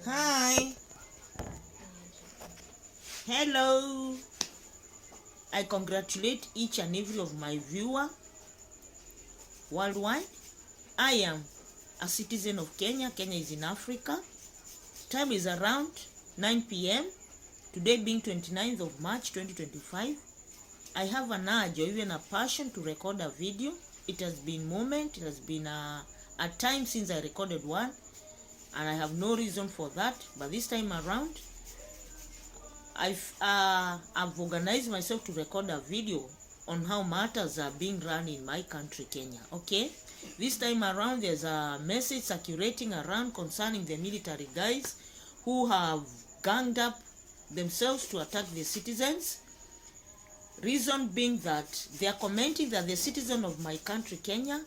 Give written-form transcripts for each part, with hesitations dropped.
Hi. Hello. I congratulate each and every of my viewer worldwide. I am a citizen of Kenya. Kenya is in Africa. Time is around 9 p.m. Today being 29th of March 2025. I have an urge or even a passion to record a video. It has been a moment. It has been a time since I recorded one. And I have no reason for that. But this time around, I've organized myself to record a video on how matters are being run in my country, Kenya. Okay? This time around, there's a message circulating around concerning the military guys who have ganged up themselves to attack the citizens. Reason being that they are commenting that the citizens of my country, Kenya,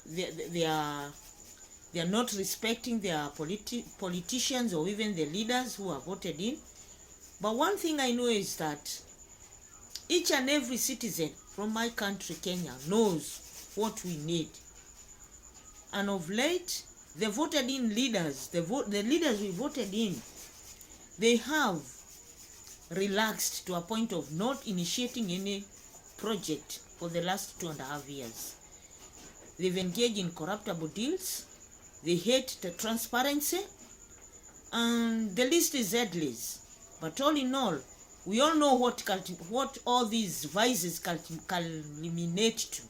they are not respecting their politicians or even the leaders who are voted in. But one thing I know is that each and every citizen from my country, Kenya, knows what we need. And of late, the voted in leaders, the leaders we voted in, they have relaxed to a point of not initiating any project for the last 2.5 years. They've engaged in corruptible deals. They hate the transparency, and the list is endless. But all in all, we all know what all these vices culminate to: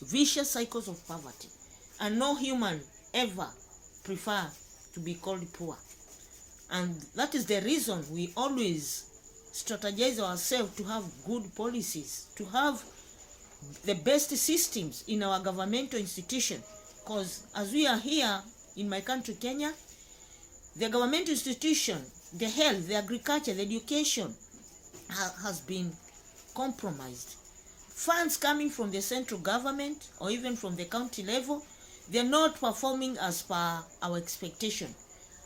vicious cycles of poverty, and no human ever prefer to be called poor. And that is the reason we always strategize ourselves to have good policies, to have the best systems in our governmental institution. Because as we are here in my country, Kenya, the government institution, the health, the agriculture, the education has been compromised. Funds coming from the central government or even from the county level, they're not performing as per our expectation.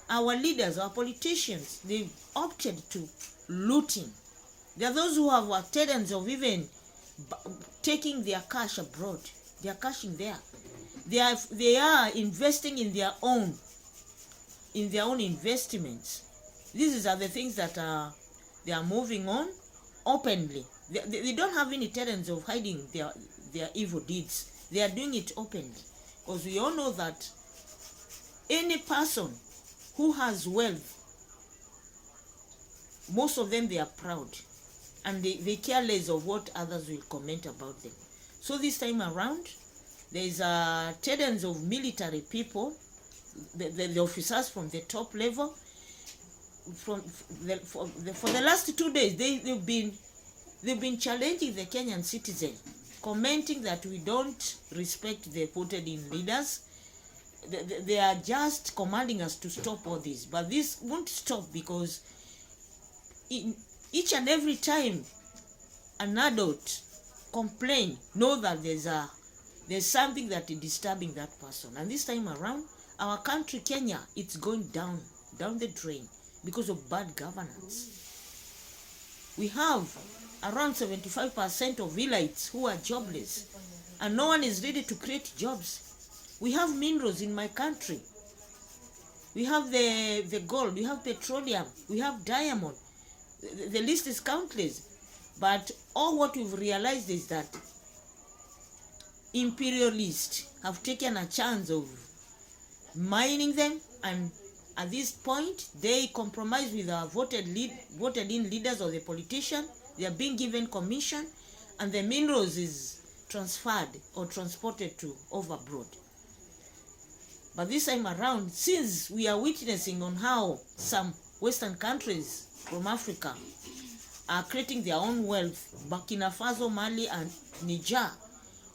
Our leaders, our politicians, they've opted to looting. There are those who have attendance of even taking their cash abroad. They are cashing there. They are investing in their own investments. These are the things that they are moving on openly. They don't have any tendency of hiding their evil deeds. They are doing it openly, because we all know that any person who has wealth, most of them, they are proud, and they care less of what others will comment about them. So this time around, there is a tendency of military people, the officers from the top level, for the last 2 days, they've been challenging the Kenyan citizen, commenting that we don't respect the voted in leaders. They are just commanding us to stop all this, but this won't stop, because in each and every time an adult complain, know that there's something that is disturbing that person. And this time around, our country, Kenya, it's going down the drain because of bad governance. We have around 75% of villages who are jobless, and no one is ready to create jobs. We have minerals in my country. We have the gold, we have petroleum, we have diamond. The list is countless. But all what we've realized is that imperialists have taken a chance of mining them, and at this point they compromise with our voted in leaders or the politician. They are being given commission, and the minerals is transferred or transported to overbroad. But this time around, since we are witnessing on how some Western countries from Africa are creating their own wealth, Burkina Faso, Mali, and Niger,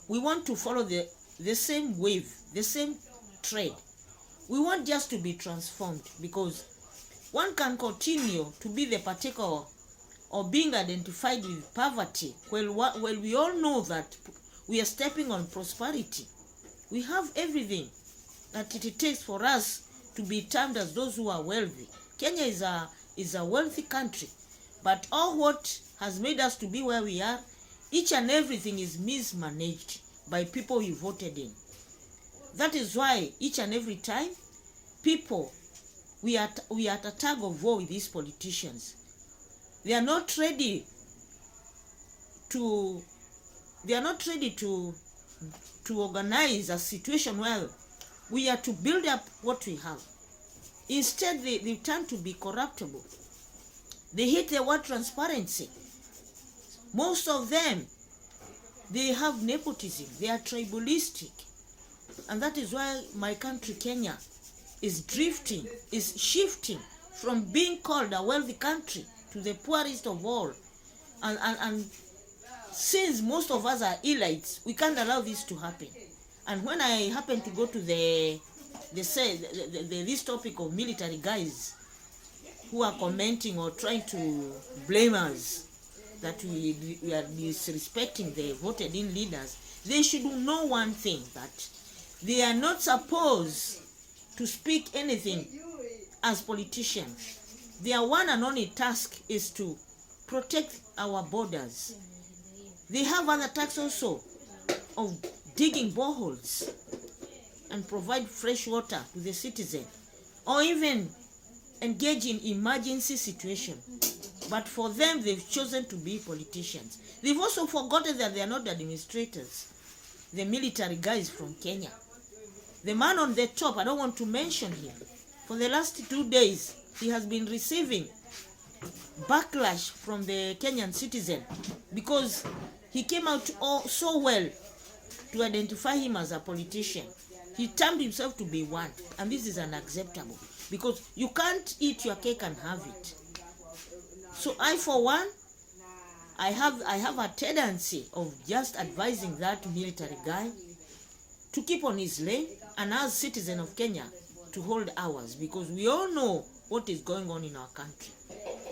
we want to follow the same wave, the same trade. We want just to be transformed, because one can continue to be the partaker or being identified with poverty while we all know that we are stepping on prosperity. We have everything that it takes for us to be termed as those who are wealthy. Kenya is a wealthy country, but all what has made us to be where we are, each and everything is mismanaged by people you voted in. That is why each and every time people, we are at a tug of war with these politicians. They are not ready to organize a situation where we are to build up what we have. Instead, they turn to be corruptible. They hate the word transparency. Most of them, they have nepotism. They are tribalistic. And that is why my country, Kenya, is shifting from being called a wealthy country to the poorest of all. And since most of us are elites, we can't allow this to happen. And when I happen to go to this topic of military guys who are commenting or trying to blame us that we are disrespecting the voted in leaders, they should know one thing, that they are not supposed to speak anything as politicians. Their one and only task is to protect our borders. They have other tasks also of digging boreholes and provide fresh water to the citizen, or even engage in emergency situation. But for them, they've chosen to be politicians. They've also forgotten that they are not administrators. The military guys from Kenya. The man on the top, I don't want to mention him. For the last 2 days, he has been receiving backlash from the Kenyan citizen because he came out so well to identify him as a politician. He termed himself to be one, and this is unacceptable because you can't eat your cake and have it. So I, for one, I have a tendency of just advising that military guy to keep on his lane, and as citizen of Kenya to hold ours, because we all know what is going on in our country.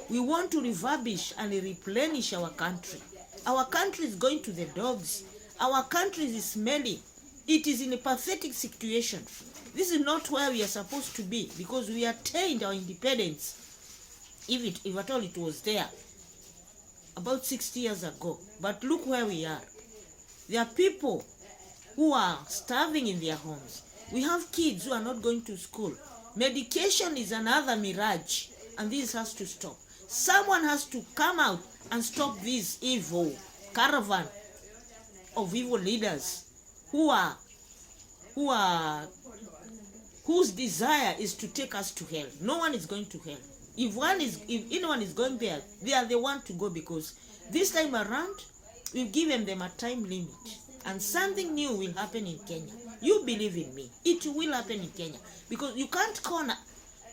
We want to refurbish and replenish our country. Our country is going to the dogs. Our country is smelly. It is in a pathetic situation. This is not where we are supposed to be, because we attained our independence, if at all it was there, about 60 years ago. But look where we are. There are people who are starving in their homes. We have kids who are not going to school. Medication is another mirage, and this has to stop. Someone has to come out and stop this evil caravan of evil leaders whose desire is to take us to hell. No one is going to hell. If anyone is going there, they are the one to go, because this time around we've given them a time limit, and something new will happen in Kenya. You believe in me, it will happen in Kenya, because you can't corner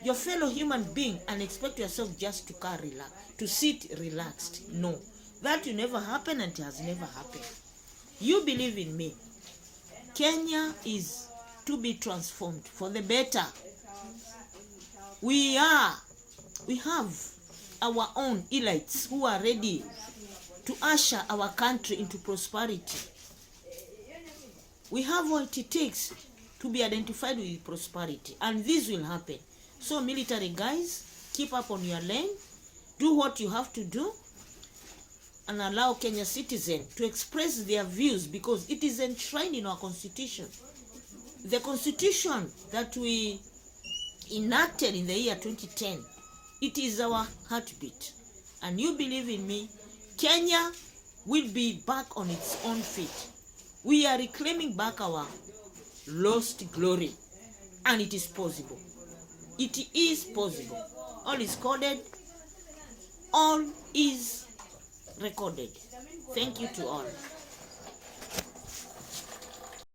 your fellow human being and expect yourself just to sit relaxed. No, that will never happen, and it has never happened. You believe in me. Kenya is to be transformed for the better. We have our own elites who are ready to usher our country into prosperity. We have what it takes to be identified with prosperity, and this will happen. So military guys, keep up on your lane, do what you have to do, and allow Kenya citizens to express their views, because it is enshrined in our constitution. The constitution that we enacted in the year 2010, it is our heartbeat. And you believe in me, Kenya will be back on its own feet. We are reclaiming back our lost glory, and it is possible. It is possible. All is coded, all is recorded. Thank you to all.